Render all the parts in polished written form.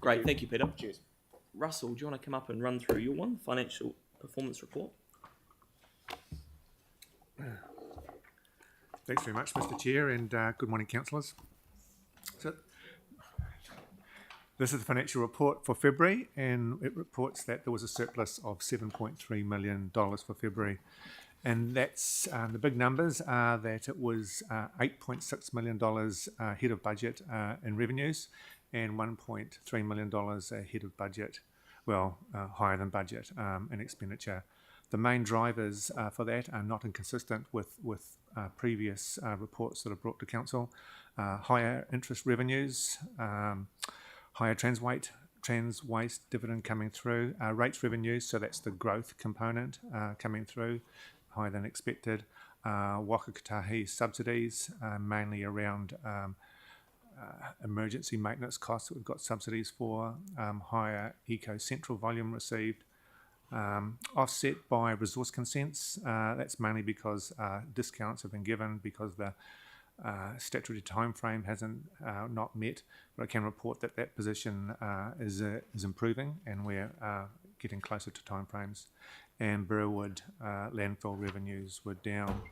Great, thank you, Peter. Cheers. Russell, do you want to come up and run through your one, financial performance report? Thanks very much, Mr. Chair, and good morning, councillors. So, this is the financial report for February, and it reports that there was a surplus of $7.3 million for February. And that's the big numbers are that it was $8.6 million ahead of budget in revenues and $1.3 million ahead of budget, higher than budget in expenditure. The main drivers for that are not inconsistent with previous reports that are brought to council. Higher interest revenues, higher transwaste dividend coming through, rates revenues, so that's the growth component coming through, higher than expected. Waka Kotahi subsidies, mainly around emergency maintenance costs that we've got subsidies for, higher Eco Central volume received, offset by resource consents. That's mainly because discounts have been given because the statutory time frame hasn't not met, but I can report that that position is improving and we're getting closer to time frames. And Burwood landfill revenues were down.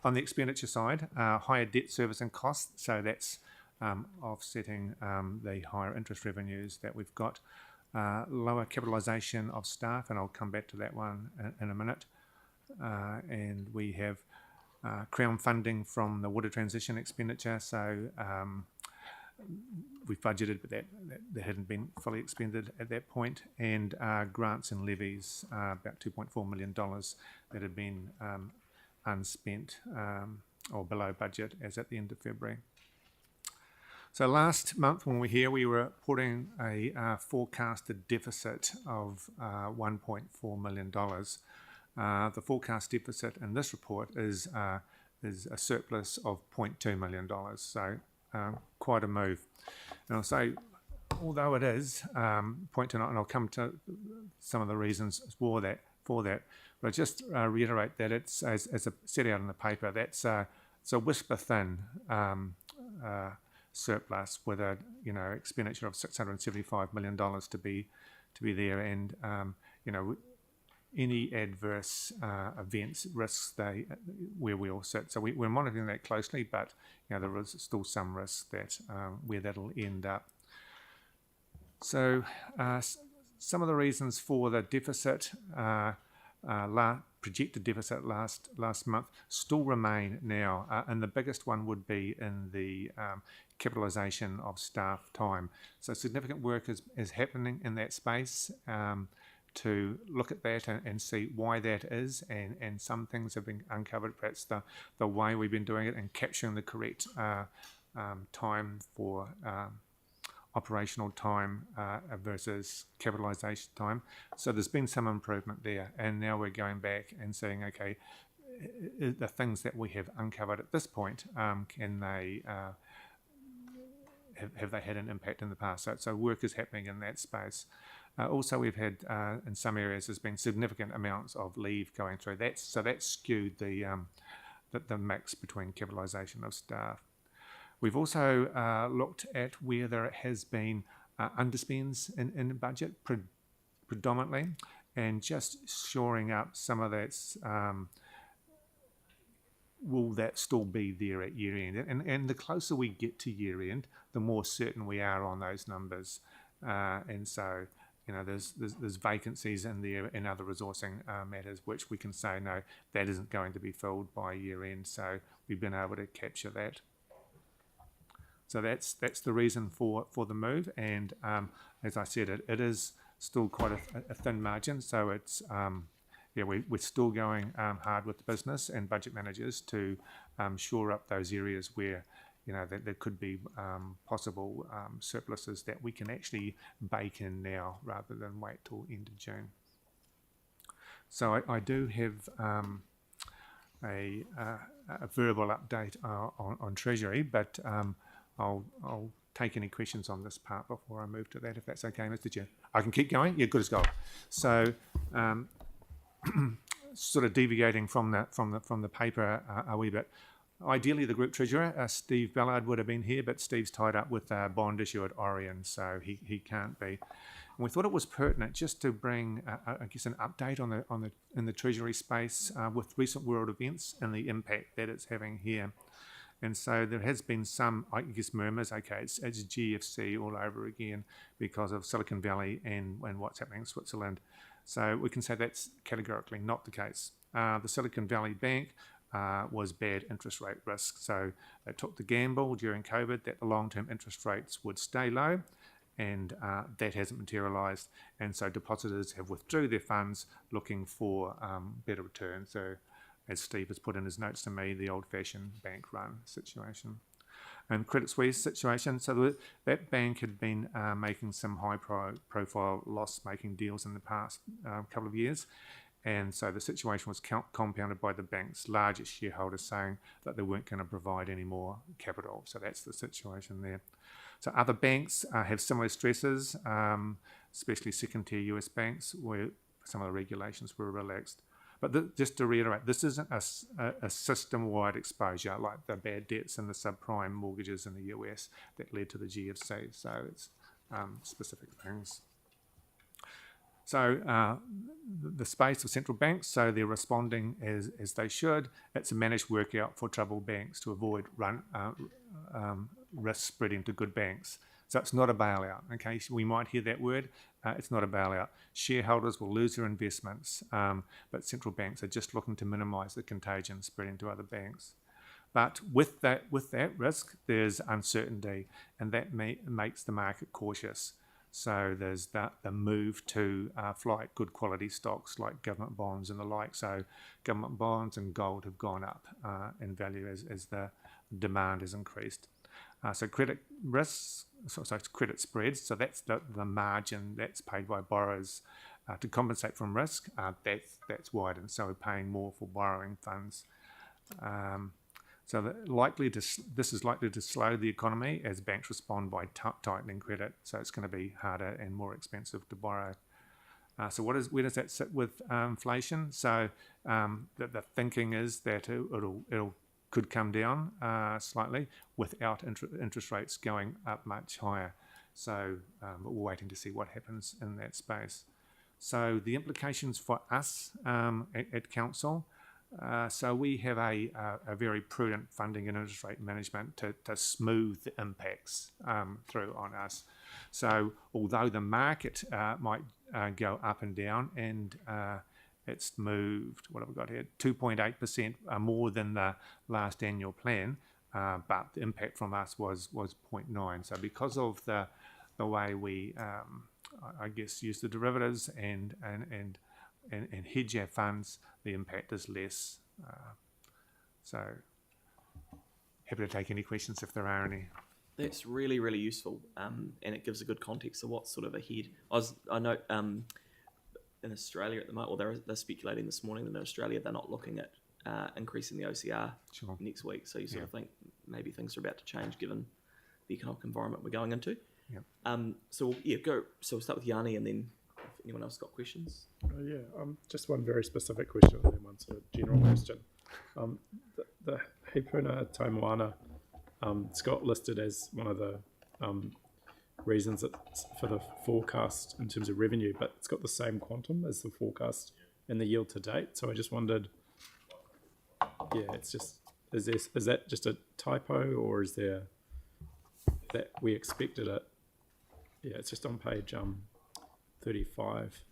On the expenditure side, higher debt servicing costs, so that's offsetting the higher interest revenues that we've got. Lower capitalisation of staff, and I'll come back to that one in a minute. And we have Crown funding from the water transition expenditure, so we've budgeted, but that hadn't been fully expended at that point, and grants and levies, about $2.4 million that had been unspent or below budget as at the end of February. So last month when we were here, we were reporting a forecasted deficit of $1.4 million. The forecast deficit in this report is a surplus of $0.2 million, so quite a move. And I'll say, although it is $0.2, and I'll come to some of the reasons for that, but I just reiterate that it's, as set out in the paper, that's it's a whisper thin surplus with a expenditure of $675 million to be there, and any adverse events, risks, where we all sit. So we're monitoring that closely, but there is still some risk that where that'll end up. So some of the reasons for the deficit, projected deficit last month, still remain now, and the biggest one would be in the capitalisation of staff time. So significant work is happening in that space to look at that and see why that is, and some things have been uncovered, perhaps the way we've been doing it and capturing the correct time for operational time versus capitalisation time. So there's been some improvement there, and now we're going back and saying, okay, the things that we have uncovered at this point, can they have they had an impact in the past? So work is happening in that space. Also, we've had in some areas there's been significant amounts of leave going through. So that's skewed the mix between capitalisation of staff. We've also looked at where there has been underspends in budget predominantly, and just shoring up some of that's. Will that still be there at year end? And the closer we get to year end, the more certain we are on those numbers. And so, there's vacancies in there and other resourcing matters which we can say, no, that isn't going to be filled by year end. So we've been able to capture that. So that's the reason for the move. And as I said, it is still quite a thin margin. So it's we're still going hard with the business and budget managers to shore up those areas where that there could be possible surpluses that we can actually bake in now rather than wait till end of June. So I do have a verbal update on Treasury, but I'll take any questions on this part before I move to that, if that's okay, Mr. Chair. I can keep going? Yeah, good as gold. So sort of deviating from the paper a wee bit, Ideally, the group treasurer, Steve Ballard, would have been here, but Steve's tied up with a bond issue at Orion, so he can't be. And we thought it was pertinent just to bring, I guess, an update in the treasury space with recent world events and the impact that it's having here. And so there has been some, I guess, murmurs. Okay, it's GFC all over again because of Silicon Valley and what's happening in Switzerland. So we can say that's categorically not the case. The Silicon Valley Bank was bad interest rate risk. So they took the gamble during COVID that the long-term interest rates would stay low, and that hasn't materialised. And so depositors have withdrew their funds looking for better returns. So as Steve has put in his notes to me, the old-fashioned bank run situation. And Credit Suisse situation, so that bank had been making some high-profile loss-making deals in the past couple of years. And so the situation was compounded by the bank's largest shareholder saying that they weren't going to provide any more capital. So that's the situation there. So other banks have similar stresses, especially second-tier US banks, where some of the regulations were relaxed. But just to reiterate, this isn't a system-wide exposure like the bad debts and the subprime mortgages in the US that led to the GFC. So it's specific things. So the space of central banks, so they're responding as they should. It's a managed workout for troubled banks to avoid risk spreading to good banks. So it's not a bailout, okay? So we might hear that word. It's not a bailout. Shareholders will lose their investments, but central banks are just looking to minimise the contagion spreading to other banks. But with that risk, there's uncertainty, and that makes the market cautious. So there's the move to flight good quality stocks like government bonds and the like. So government bonds and gold have gone up in value as the demand has increased. So credit risks, so credit spreads, so that's the margin that's paid by borrowers to compensate from risk. That's widened, so we're paying more for borrowing funds. So this is likely to slow the economy as banks respond by tightening credit. So it's going to be harder and more expensive to borrow. So where does that sit with inflation? So the thinking is that it'll could come down slightly without interest rates going up much higher. So we're waiting to see what happens in that space. So the implications for us at council. So we have a very prudent funding and interest rate management to smooth the impacts through on us. So although the market might go up and down, and it's moved, what have we got here, 2.8% more than the last annual plan, but the impact from us was 0.9. So because of the way we, I guess, use the derivatives and hedge our funds, the impact is less. So happy to take any questions if there are any. That's really, really useful, and it gives a good context of what's sort of ahead. I know in Australia at the moment, well, they're speculating this morning that in Australia they're not looking at increasing the OCR next week. So you sort of think maybe things are about to change given the economic environment we're going into. Yeah. So we'll start with Yanni, and then if anyone else got questions. Just one very specific question and then one sort of general question. The Hepuna Taimoana, it's got listed as one of the reasons for the forecast in terms of revenue, but it's got the same quantum as the forecast in the yield to date. So I just wondered, it's just is that just a typo, or is there that we expected it? Yeah, it's just on page 35.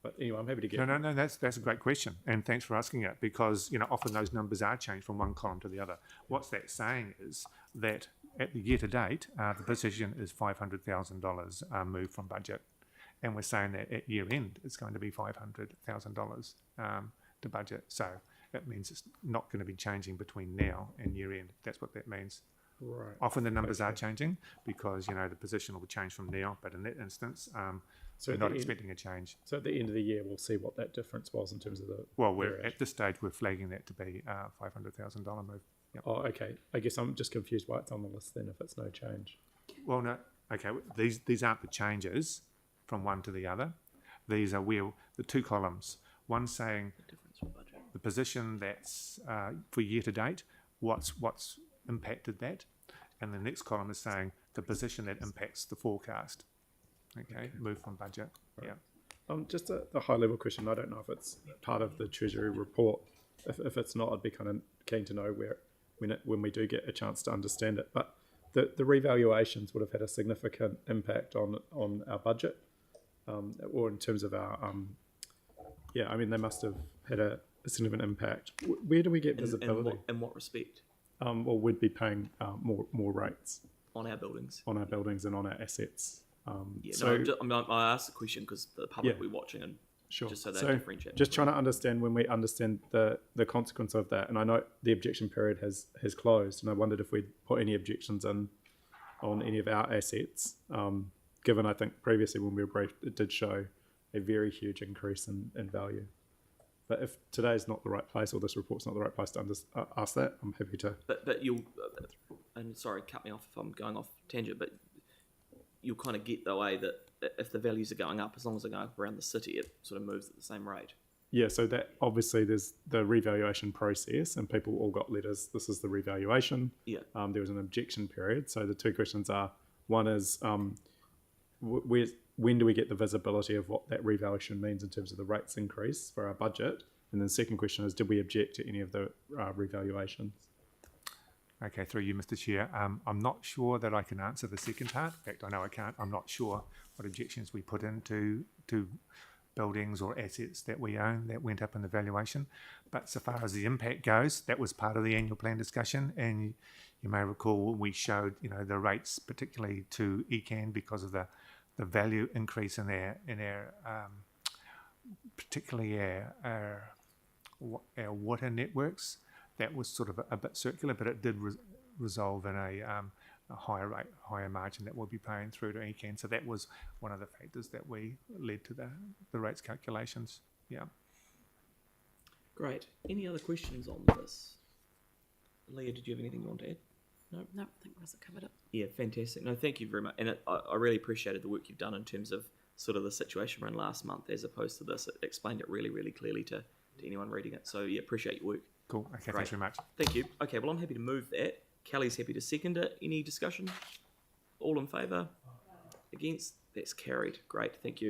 But anyway, I'm happy to get... No, that's a great question, and thanks for asking it, because often those numbers are changed from one column to the other. What's that saying is that at the year to date, the position is $500,000 moved from budget, and we're saying that at year end it's going to be $500,000 to budget. So that means it's not going to be changing between now and year end. That's what that means. Right. Often the numbers are changing because the position will change from now, but in that instance, we're not expecting a change. So at the end of the year, we'll see what that difference was in terms of the... Well, at this stage, we're flagging that to be $500,000 move. Yep. Oh, okay. I guess I'm just confused why it's on the list then if it's no change. Well, no. Okay, these aren't the changes from one to the other. These are the two columns. One saying... The difference from budget. the position that's for year to date, what's impacted that, and the next column is saying the position that impacts the forecast. Okay. Move from budget. Right. Yeah. Just a high level question. I don't know if it's part of the Treasury report. If it's not, I'd be kind of keen to know when we do get a chance to understand it. But the revaluations would have had a significant impact on our budget, or in terms of our I mean, they must have had a significant impact. Where do we get visibility? In what respect? Well, we'd be paying more rates On our buildings. on our buildings and on our assets. I asked the question because the public Yeah. will be watching, and Sure. just so they So differentiate. just trying to understand when we understand the consequence of that. And I know the objection period has closed, and I wondered if we'd put any objections in on any of our assets, given I think previously when we were briefed, it did show a very huge increase in value. But if today's not the right place, or this report's not the right place to ask that, I'm happy to. But you'll, and sorry, cut me off if I'm going off tangent, but you'll kind of get the way that if the values are going up, as long as they're going up around the city, it sort of moves at the same rate. Yeah, so that obviously there's the revaluation process, and people all got letters. This is the revaluation. Yeah. There was an objection period. So the two questions are: one is when do we get the visibility of what that revaluation means in terms of the rates increase for our budget? And then the second question is: did we object to any of the revaluations? Okay, through you, Mr. Chair. I'm not sure that I can answer the second part. In fact, I know I can't. I'm not sure what objections we put into buildings or assets that we own that went up in the valuation. But so far as the impact goes, that was part of the annual plan discussion, and you may recall we showed the rates, particularly to ECAN, because of the value increase in our particularly our water networks. That was sort of a bit circular, but it did resolve in a higher margin that we'll be paying through to ECAN. So that was one of the factors that we led to the rates calculations. Yeah. Great. Any other questions on this? Leah, did you have anything you want to add? No, I think Rosa covered it. Yeah, fantastic. No, thank you very much. And I really appreciated the work you've done in terms of sort of the situation we're in last month as opposed to this. It explained it really, really clearly to anyone reading it. So, yeah, appreciate your work. Cool. Okay, Great. thanks very much. Thank you. Okay, well, I'm happy to move that. Kelly's happy to second it. Any discussion? All in favour? Against? That's carried. Great, thank you.